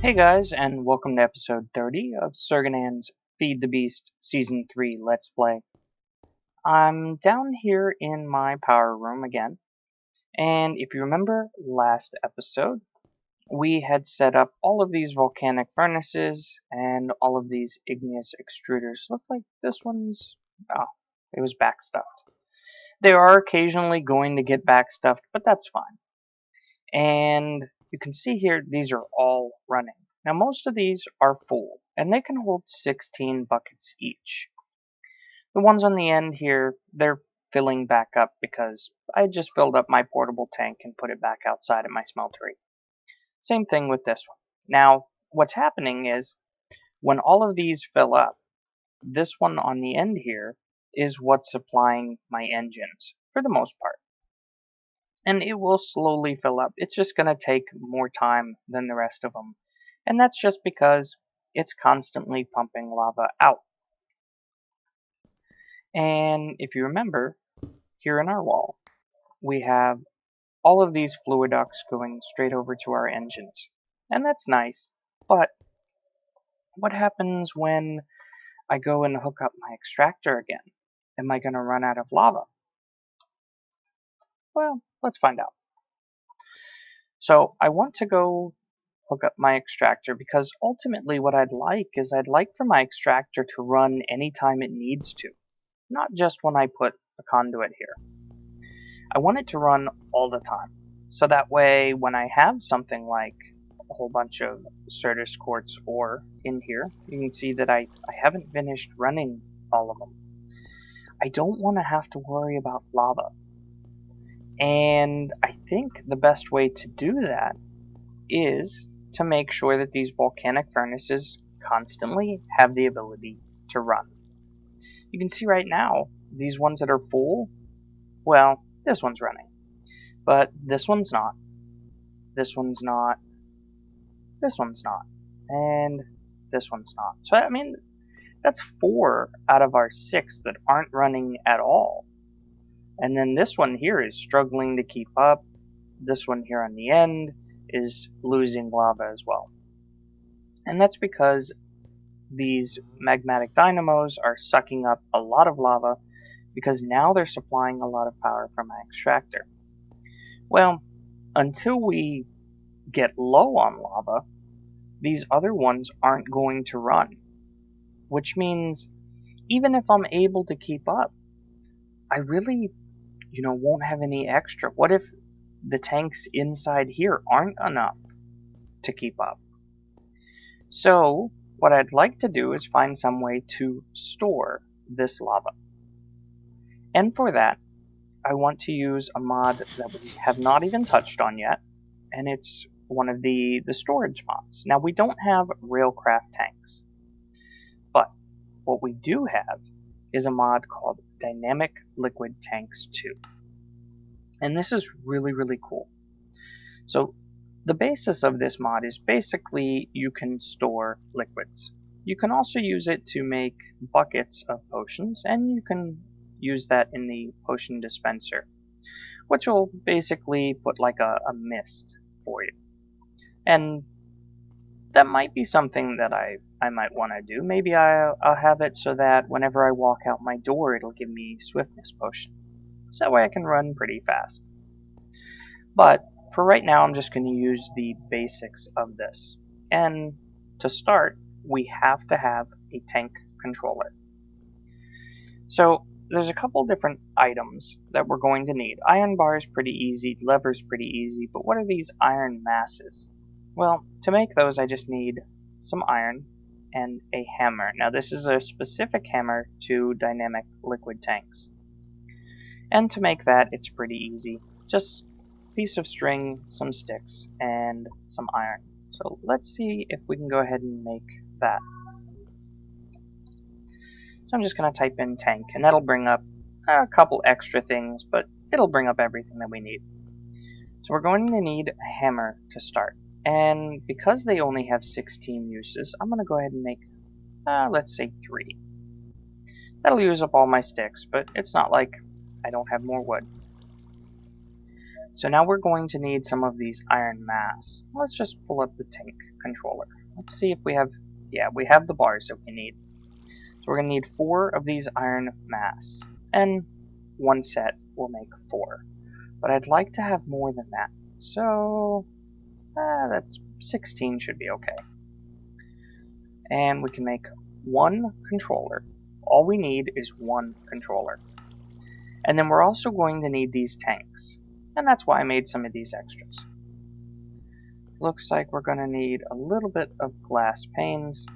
Hey guys, and welcome to episode 30 of Surgan's Feed the Beast Season 3 Let's Play. I'm down here in my power room again, and if you remember last episode, we had set up all of these volcanic furnaces and all of these igneous extruders. Look like this one's... oh, it was backstuffed. They are occasionally going to get backstuffed, but that's fine. And you can see here, these are all running. Now most of these are full, and they can hold 16 buckets each. The ones on the end here, they're filling back up because I just filled up my portable tank and put it back outside at my smeltery. Same thing with this one. Now, what's happening is, when all of these fill up, this one on the end here is what's supplying my engines, for the most part. And it will slowly fill up. It's just going to take more time than the rest of them. And that's just because it's constantly pumping lava out. And if you remember, here in our wall, we have all of these fluid ducts going straight over to our engines. And that's nice, but what happens when I go and hook up my extractor again? Am I going to run out of lava? Well, let's find out. So I want to go hook up my extractor because ultimately what I'd like for my extractor to run anytime it needs to, not just when I put a conduit here. I want it to run all the time, so that way when I have something like a whole bunch of Certus quartz ore in here, you can see that I haven't finished running all of them. I don't want to have to worry about lava. And I think the best way to do that is to make sure that these volcanic furnaces constantly have the ability to run. You can see right now, these ones that are full, well, this one's running. But this one's not. This one's not. This one's not. And this one's not. So, I mean, that's 4 out of our 6 that aren't running at all. And then this one here is struggling to keep up. This one here on the end is losing lava as well. And that's because these magmatic dynamos are sucking up a lot of lava because now they're supplying a lot of power from my extractor. Well, until we get low on lava, these other ones aren't going to run. Which means even if I'm able to keep up, I really, won't have any extra. What if the tanks inside here aren't enough to keep up? So what I'd like to do is find some way to store this lava. And for that, I want to use a mod that we have not even touched on yet, and it's one of the storage mods. Now, we don't have railcraft tanks, but what we do have is a mod called Dynamic Liquid Tanks 2. And this is really, really cool. So the basis of this mod is basically you can store liquids. You can also use it to make buckets of potions, and you can use that in the potion dispenser, which will basically put like a mist for you. And that might be something that I might want to do. Maybe I'll have it so that whenever I walk out my door, it'll give me swiftness potion. So that way I can run pretty fast. But for right now, I'm just going to use the basics of this. And to start, we have to have a tank controller. So there's a couple different items that we're going to need. Iron bar is pretty easy, lever's pretty easy, but what are these iron masses? Well, to make those I just need some iron and a hammer. Now this is a specific hammer to dynamic liquid tanks. And to make that, it's pretty easy. Just a piece of string, some sticks, and some iron. So let's see if we can go ahead and make that. So I'm just going to type in tank, and that'll bring up a couple extra things, but it'll bring up everything that we need. So we're going to need a hammer to start. And because they only have 16 uses, I'm going to go ahead and make, let's say 3. That'll use up all my sticks, but it's not like I don't have more wood. So now we're going to need some of these iron mass. Let's just pull up the tank controller. Let's see if we have, yeah, we have the bars that we need. So we're going to need 4 of these iron mass, and 1 set will make 4. But I'd like to have more than that. So that's 16 should be okay. And we can make 1 controller. All we need is 1 controller. And then we're also going to need these tanks. And that's why I made some of these extras. Looks like we're going to need a little bit of glass panes.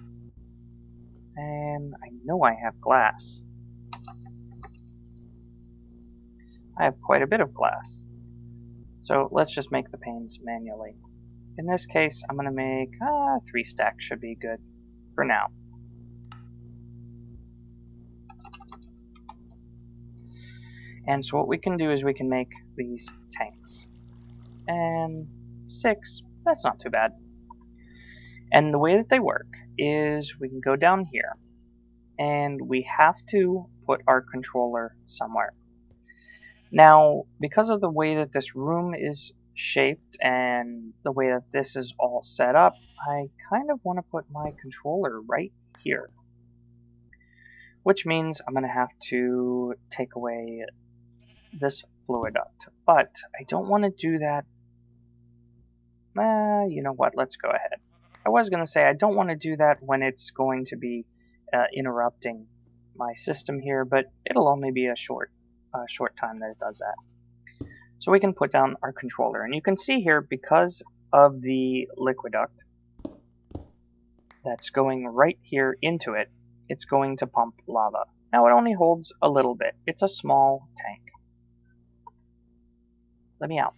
And I know I have glass. I have quite a bit of glass. So let's just make the panes manually. In this case, I'm going to make 3 stacks should be good for now. And so what we can do is we can make these tanks. And 6, that's not too bad. And the way that they work is we can go down here, and we have to put our controller somewhere. Now, because of the way that this room is shaped and the way that this is all set up, I kind of want to put my controller right here. Which means I'm going to have to take away this fluid duct. But I don't want to do that. You know what? Let's go ahead. I was going to say I don't want to do that when it's going to be interrupting my system here, but it'll only be a short time that it does that. So we can put down our controller, and you can see here, because of the liquiduct that's going right here into it, it's going to pump lava. Now it only holds a little bit. It's a small tank. Let me out.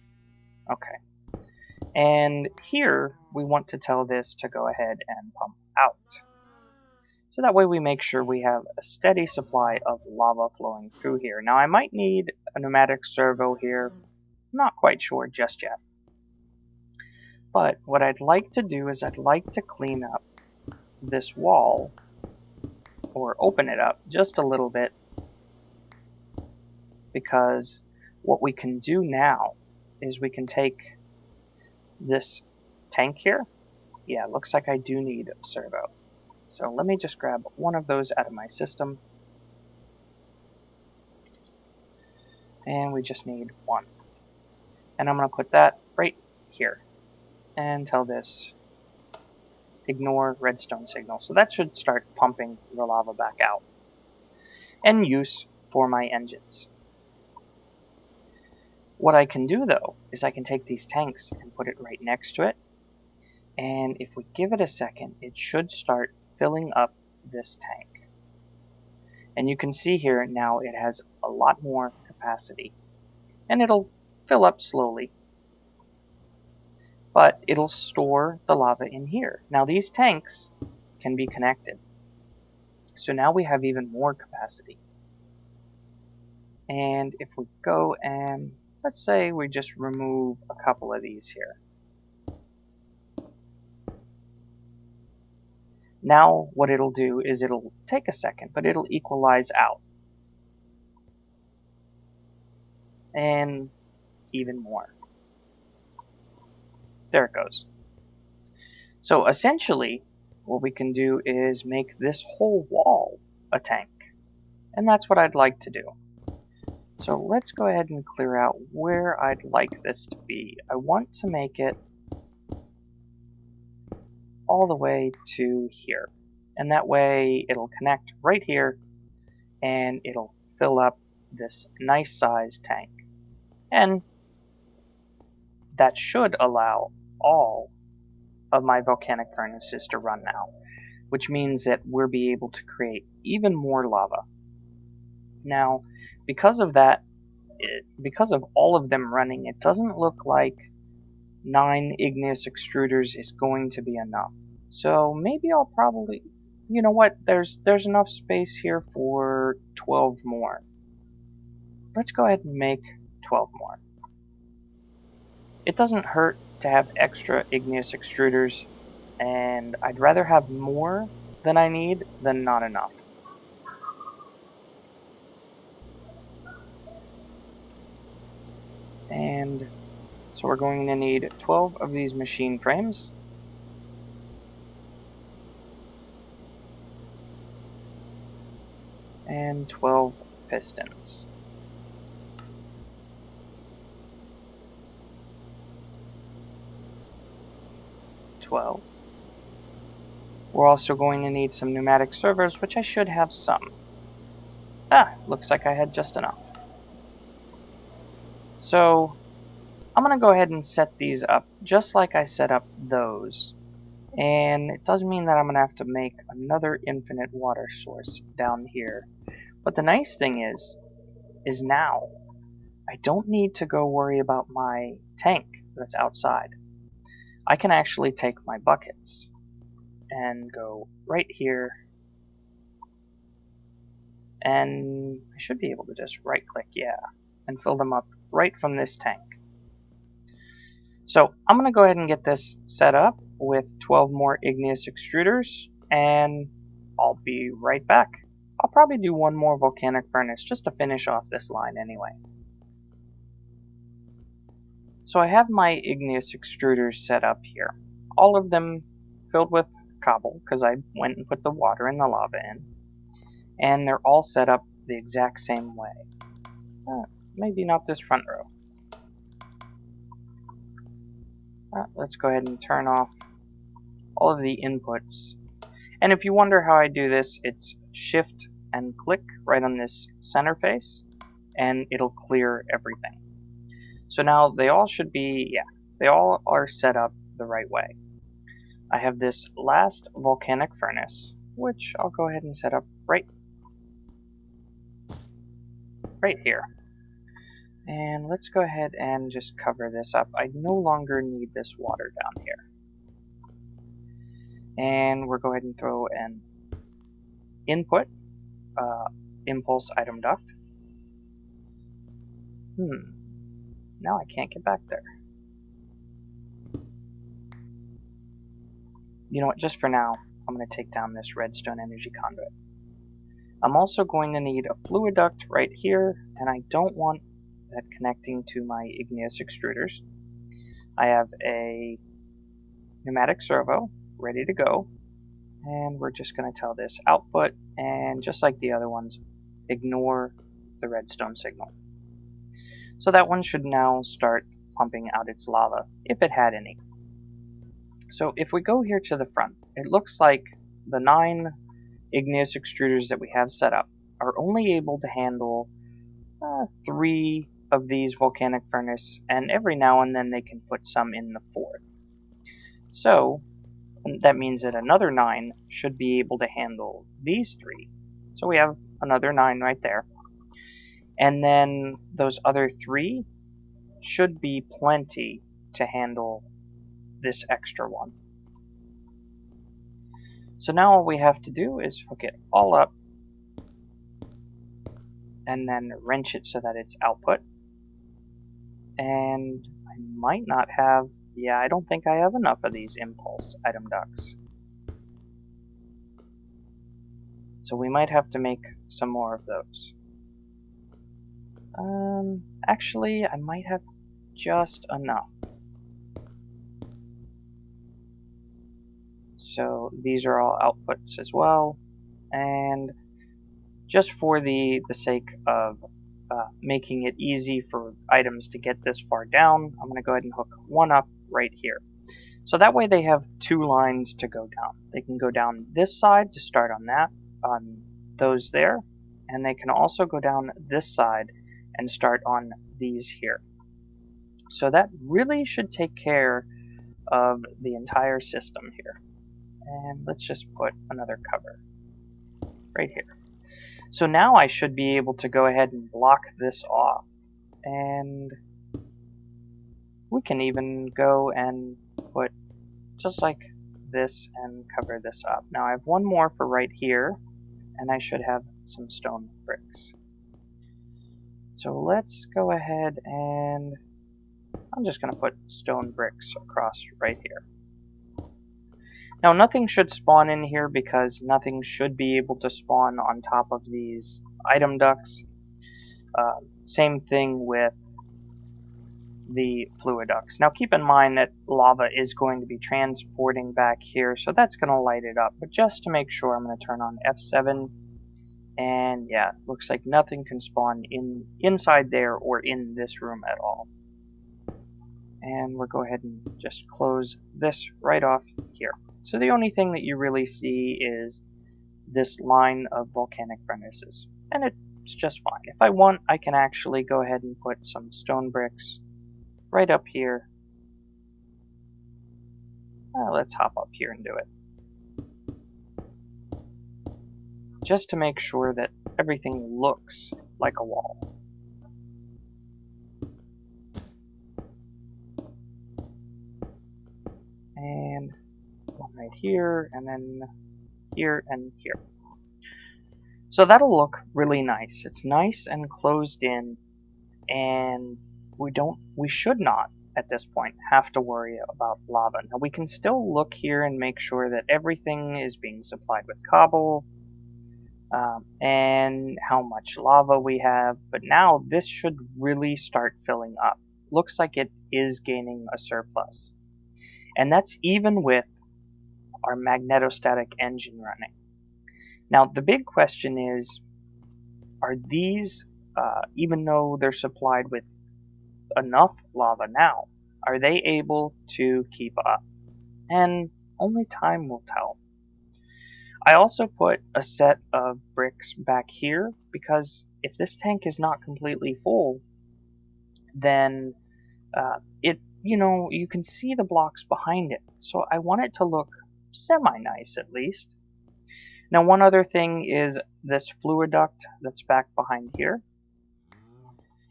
Okay. And here we want to tell this to go ahead and pump out. So that way we make sure we have a steady supply of lava flowing through here. Now I might need a pneumatic servo here. Not quite sure just yet. But what I'd like to do is I'd like to clean up this wall, or open it up just a little bit, because what we can do now is we can take this tank here. Yeah, looks like I do need a servo. So let me just grab one of those out of my system. And we just need 1. And I'm going to put that right here. And tell this, ignore redstone signal. So that should start pumping the lava back out. And use for my engines. What I can do though, is I can take these tanks and put it right next to it. And if we give it a second, it should start filling up this tank. And you can see here now it has a lot more capacity. And it'll fill up slowly. But it'll store the lava in here. Now these tanks can be connected. So now we have even more capacity. And if we go and, let's say we just remove a couple of these here. Now what it'll do is it'll take a second, but it'll equalize out. And even more. There it goes. So essentially, what we can do is make this whole wall a tank. And that's what I'd like to do. So let's go ahead and clear out where I'd like this to be. I want to make it all the way to here. And that way it'll connect right here and it'll fill up this nice sized tank. And that should allow all of my volcanic furnaces to run now, which means that we'll be able to create even more lava. Now, because of that, because of all of them running, it doesn't look like 9 igneous extruders is going to be enough. So maybe I'll probably, you know what, there's enough space here for 12 more. Let's go ahead and make 12 more. It doesn't hurt to have extra igneous extruders, and I'd rather have more than I need than not enough. And So we're going to need 12 of these machine frames. And 12 pistons. We're also going to need some pneumatic servos, which I should have some. Looks like I had just enough. So I'm going to go ahead and set these up just like I set up those. And it does mean that I'm going to have to make another infinite water source down here. But the nice thing is now I don't need to go worry about my tank that's outside. I can actually take my buckets and go right here, and I should be able to just right click, and fill them up right from this tank. So I'm going to go ahead and get this set up with 12 more igneous extruders, and I'll be right back. I'll probably do one more volcanic furnace just to finish off this line anyway. So I have my igneous extruders set up here, all of them filled with cobble because I went and put the water and the lava in, and they're all set up the exact same way. Maybe not this front row. Let's go ahead and turn off all of the inputs. And if you wonder how I do this, it's shift and click right on this center face, and it'll clear everything. So now they all should be, they all are set up the right way. I have this last volcanic furnace, which I'll go ahead and set up right here. And let's go ahead and just cover this up. I no longer need this water down here. And we'll go ahead and throw an input impulse item duct. Now I can't get back there. You know what, just for now, I'm going to take down this redstone energy conduit. I'm also going to need a fluid duct right here, and I don't want that connecting to my igneous extruders. I have a pneumatic servo ready to go, and we're just going to tell this output, and just like the other ones, ignore the redstone signal. So that one should now start pumping out its lava, if it had any. So if we go here to the front, it looks like the 9 igneous extruders that we have set up are only able to handle 3 of these volcanic furnace, and every now and then they can put some in the 4th. So that means that another 9 should be able to handle these 3. So we have another 9 right there. And then those other 3 should be plenty to handle this extra one. So now all we have to do is hook it all up and then wrench it so that it's output. And I might not have, I don't think I have enough of these impulse item ducts. So we might have to make some more of those. Actually, I might have just enough. So these are all outputs as well, and just for the sake of making it easy for items to get this far down, I'm going to go ahead and hook one up right here. So that way they have 2 lines to go down. They can go down this side to start on that, on those there, and they can also go down this side and start on these here. So that really should take care of the entire system here. And let's just put another cover right here. So now I should be able to go ahead and block this off. And we can even go and put just like this and cover this up. Now I have one more for right here, and I should have some stone bricks. So let's go ahead and I'm just going to put stone bricks across right here. Now nothing should spawn in here because nothing should be able to spawn on top of these item ducts. Same thing with the fluid ducts. Now keep in mind that lava is going to be transporting back here, so that's going to light it up. But just to make sure, I'm going to turn on F7, and yeah, looks like nothing can spawn inside there or in this room at all. And we'll go ahead and just close this right off here. So the only thing that you really see is this line of volcanic furnaces, and it's just fine. If I want, I can actually go ahead and put some stone bricks right up here. Let's hop up here and do it, just to make sure that everything looks like a wall. And one right here, and then here and here. So that'll look really nice. It's nice and closed in, and we should not at this point have to worry about lava. Now we can still look here and make sure that everything is being supplied with cobble, and how much lava we have, but now this should really start filling up. Looks like it is gaining a surplus. And that's even with our magnetostatic engine running. Now the big question is, are these, even though they're supplied with enough lava now, are they able to keep up? And only time will tell. I also put a set of bricks back here, because if this tank is not completely full, then you can see the blocks behind it. So I want it to look semi-nice at least. Now one other thing is this fluid duct that's back behind here.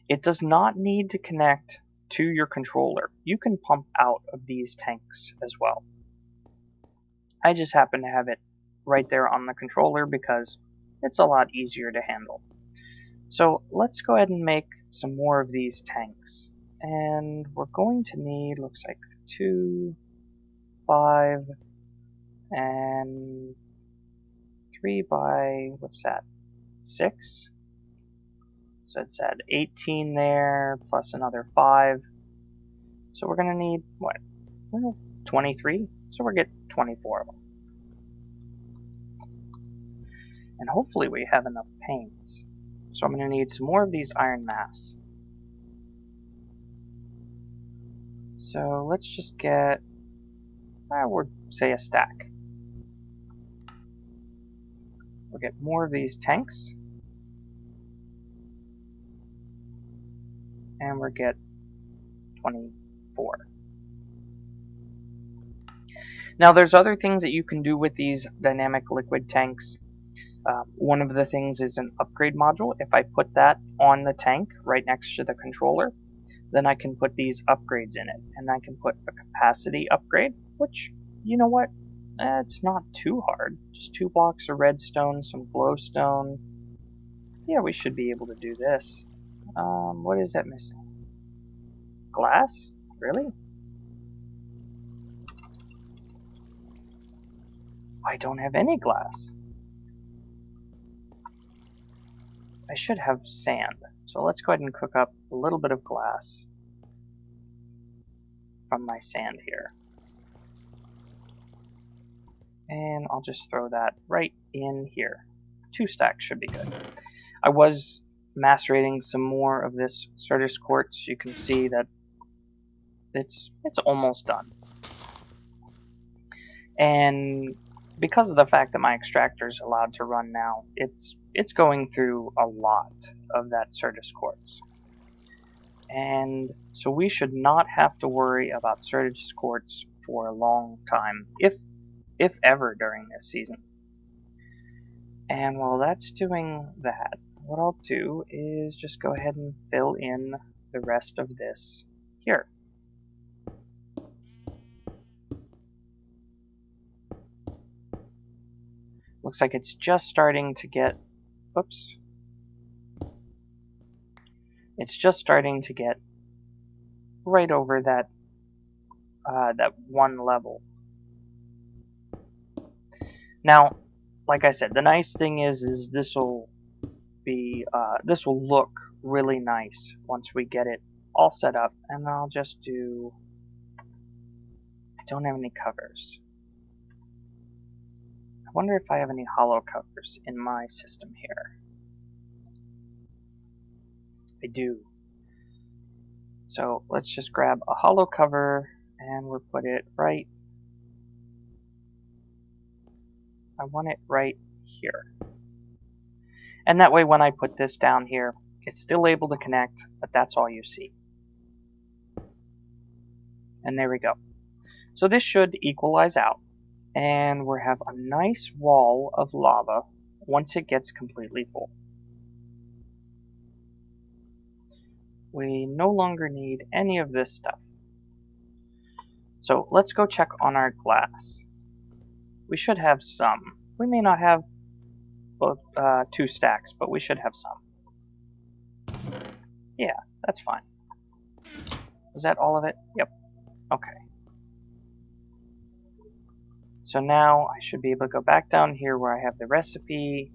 It does not need to connect to your controller. You can pump out of these tanks as well. I just happen to have it right there on the controller because it's a lot easier to handle. So let's go ahead and make some more of these tanks. And we're going to need, looks like 2, 5, and 3 by, what's that, 6? So it's at 18 there, plus another 5. So we're going to need, what, 23? So we'll get 24 of them. And hopefully we have enough panes. So I'm going to need some more of these iron mass. So let's just get, we'll say a stack. We'll get more of these tanks. And we'll get 24. Now there's other things that you can do with these dynamic liquid tanks. One of the things is an upgrade module. If I put that on the tank right next to the controller, then I can put these upgrades in it. And I can put a capacity upgrade, which, you know what, it's not too hard. Just 2 blocks of redstone, some glowstone. Yeah, we should be able to do this. What is that missing? Glass? Really? I don't have any glass. I should have sand. So let's go ahead and cook up a little bit of glass from my sand here. And I'll just throw that right in here. 2 stacks should be good. I was macerating some more of this Certus quartz. You can see that it's almost done. And because of the fact that my extractor is allowed to run now, it's going through a lot of that Certus quartz. And so we should not have to worry about Certus quartz for a long time, if ever during this season. And while that's doing that, what I'll do is just go ahead and fill in the rest of this here. Looks like it's just starting to get, oops. It's just starting to get right over that that one level. Now, like I said, the nice thing is this will be this will look really nice once we get it all set up, and I'll just do... I don't have any covers. I wonder if I have any hollow covers in my system here. I do. So let's just grab a hollow cover and we'll put it right... I want it right here. And that way when I put this down here, it's still able to connect, but that's all you see. And there we go. So this should equalize out, and we'll have a nice wall of lava once it gets completely full. We no longer need any of this stuff. So let's go check on our glass. We should have some. We may not have both 2 stacks, but we should have some. Yeah, that's fine. Was that all of it? Yep. Okay. So now I should be able to go back down here where I have the recipe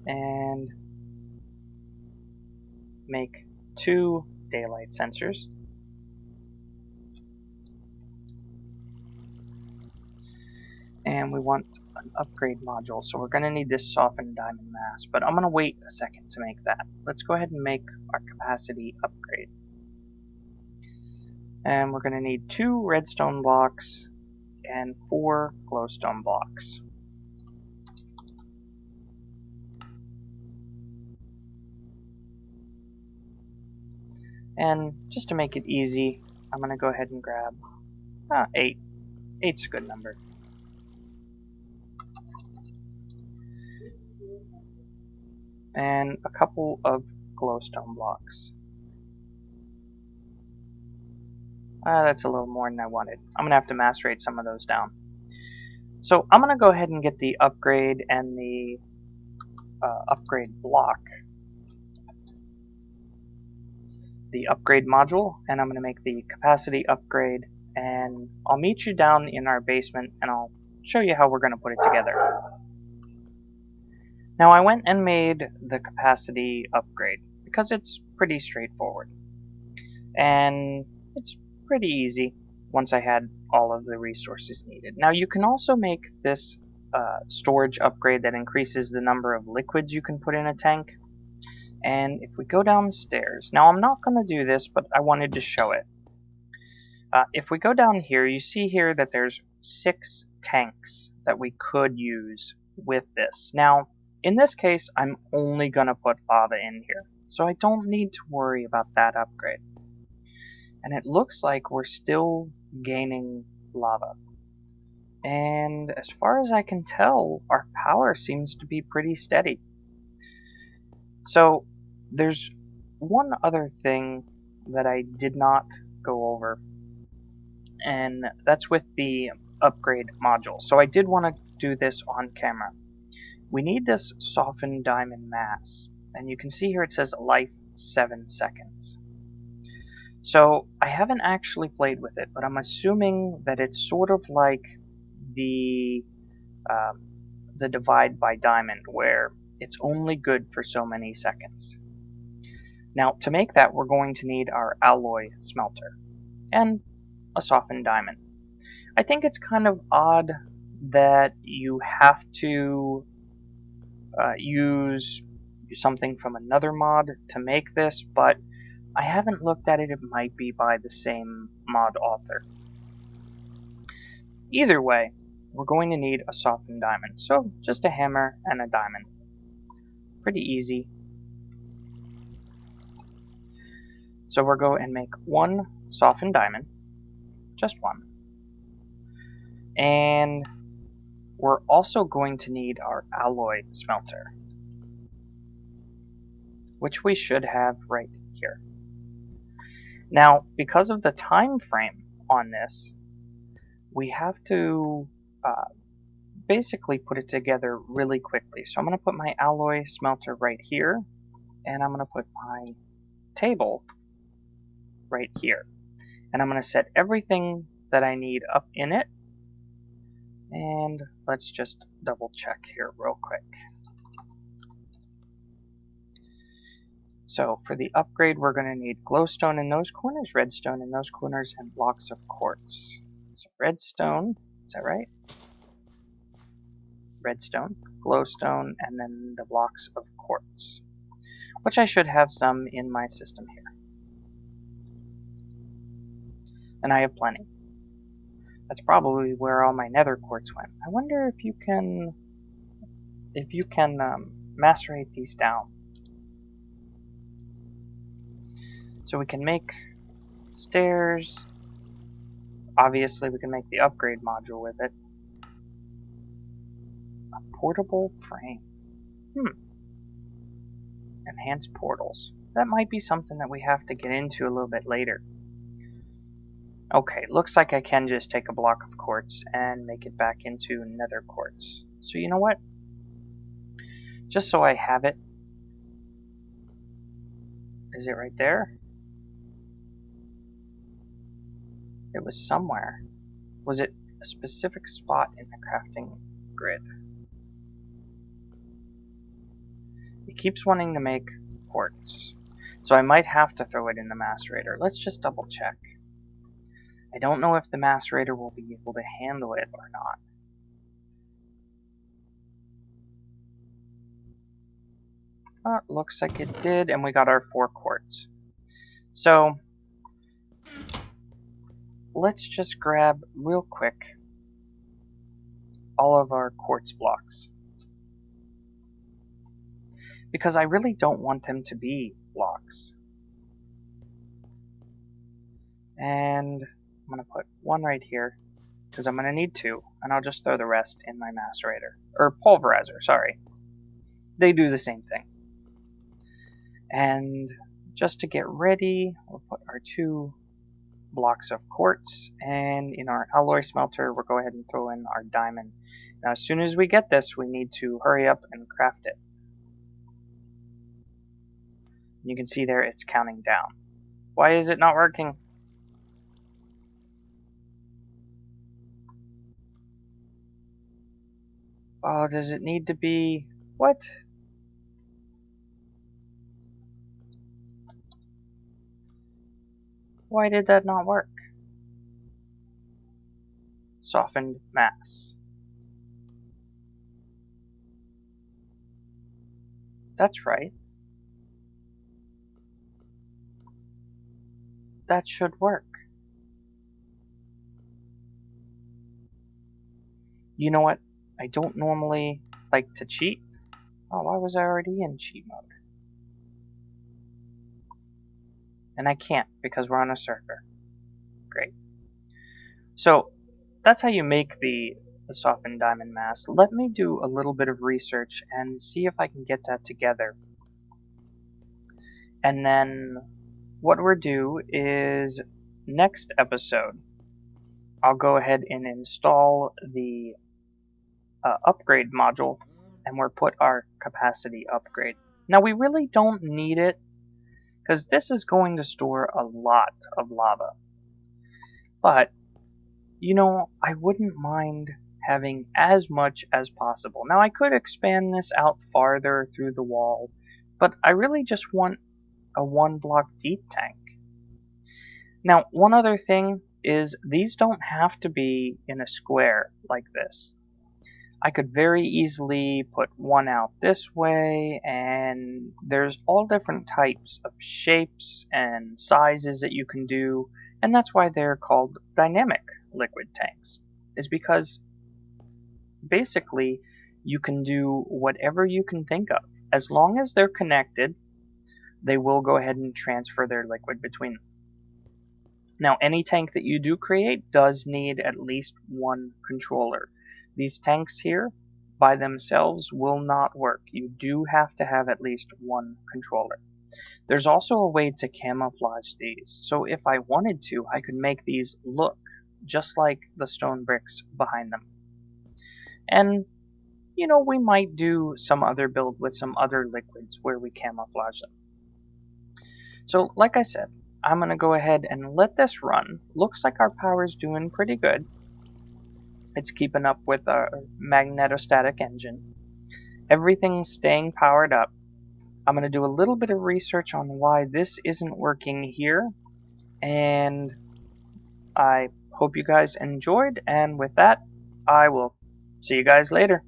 and make 2 daylight sensors. And we want an upgrade module, so we're going to need this softened diamond mass, but I'm going to wait a second to make that. Let's go ahead and make our capacity upgrade. And we're going to need 2 redstone blocks and 4 glowstone blocks. And just to make it easy, I'm going to go ahead and grab 8. 8's a good number. And a couple of glowstone blocks. That's a little more than I wanted. I'm going to have to macerate some of those down. So I'm going to go ahead and get the upgrade and the upgrade block. The upgrade module, and I'm going to make the capacity upgrade, and I'll meet you down in our basement and I'll show you how we're going to put it together. Now I went and made the capacity upgrade because it's pretty straightforward. And it's pretty easy once I had all of the resources needed. Now you can also make this storage upgrade that increases the number of liquids you can put in a tank. And if we go downstairs, now I'm not going to do this, but I wanted to show it. If we go down here, you see here that there's 6 tanks that we could use with this. Now, in this case, I'm only going to put lava in here, so I don't need to worry about that upgrade. And it looks like we're still gaining lava. And as far as I can tell, our power seems to be pretty steady. So, there's one other thing that I did not go over, and that's with the upgrade module. So I did want to do this on camera. We need this softened diamond mass, and you can see here it says life 7 seconds. So I haven't actually played with it, but I'm assuming that it's sort of like the divide by diamond, where it's only good for so many seconds. Now, to make that, we're going to need our alloy smelter and a softened diamond. I think it's kind of odd that you have to use something from another mod to make this, but I haven't looked at it. It might be by the same mod author. Either way, we're going to need a softened diamond. So, just a hammer and a diamond. Pretty easy. So we'll go and make 1 softened diamond. Just 1. And we're also going to need our alloy smelter, which we should have right here. Now, because of the time frame on this, we have to basically put it together really quickly. So I'm going to put my alloy smelter right here, and I'm going to put my table right here. And I'm going to set everything that I need up in it. And let's just double check here real quick. So for the upgrade, we're going to need glowstone in those corners, redstone in those corners, and blocks of quartz. So redstone, is that right? Redstone, glowstone, and then the blocks of quartz, which I should have some in my system here. And I have plenty. That's probably where all my nether quartz went. I wonder if you can macerate these down. So we can make stairs. Obviously, we can make the upgrade module with it. A portable frame. Enhanced portals. That might be something that we have to get into a little bit later. Okay, looks like I can just take a block of quartz and make it back into nether quartz. So you know what? Just so I have it. Is it right there? It was somewhere. Was it a specific spot in the crafting grid? It keeps wanting to make quartz, so I might have to throw it in the macerator. Let's just double check. I don't know if the macerator will be able to handle it or not. Oh, it looks like it did, and we got our 4 quartz. So let's just grab real quick all of our quartz blocks, because I really don't want them to be blocks. And I'm going to put 1 right here, because I'm going to need 2, and I'll just throw the rest in my macerator. Or pulverizer, sorry. They do the same thing. And just to get ready, we'll put our 2 blocks of quartz, and in our alloy smelter, we'll go ahead and throw in our diamond. Now, as soon as we get this, we need to hurry up and craft it. You can see there it's counting down. Why is it not working? Oh, does it need to be... What? Why did that not work? Softened mass. That's right. That should work. You know what? I don't normally like to cheat. Oh, why was I already in cheat mode? And I can't because we're on a server. Great. So that's how you make the softened diamond mass. Let me do a little bit of research and see if I can get that together. And then what we'll do is next episode, I'll go ahead and install the upgrade module, and we'll put our capacity upgrade. Now we really don't need it, because this is going to store a lot of lava. But, you know, I wouldn't mind having as much as possible. Now I could expand this out farther through the wall, but I really just want a 1 block deep tank. Now, one other thing is these don't have to be in a square like this. I could very easily put 1 out this way, and there's all different types of shapes and sizes that you can do, and that's why they're called dynamic liquid tanks, is because basically you can do whatever you can think of. As long as they're connected, they will go ahead and transfer their liquid between them. Now, any tank that you do create does need at least 1 controller. These tanks here, by themselves, will not work. You do have to have at least 1 controller. There's also a way to camouflage these. So if I wanted to, I could make these look just like the stone bricks behind them. And, you know, we might do some other build with some other liquids where we camouflage them. So, like I said, I'm going to go ahead and let this run. Looks like our power's doing pretty good. It's keeping up with our magnetostatic engine. Everything's staying powered up. I'm going to do a little bit of research on why this isn't working here, and I hope you guys enjoyed, and with that, I will see you guys later.